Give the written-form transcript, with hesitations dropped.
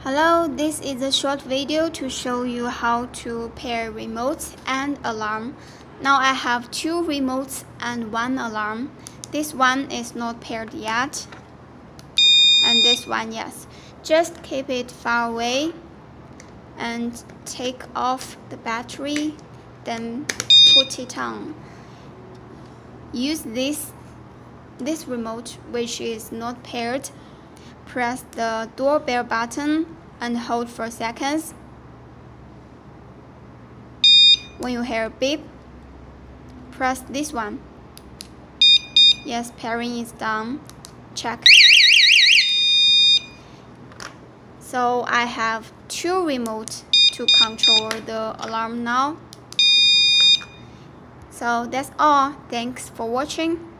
Hello, this is a short video to show you how to pair remotes and alarm. Now I have two remotes and one alarm. This one is not paired yet, and this one yes. Just keep it far away and take off the battery, then put it on. Use this remote which is not paired. Press the doorbell button and hold for seconds. When you hear a beep, press this one. Yes, pairing is done. Check. So I have two remotes to control the alarm now. So that's all. Thanks for watching.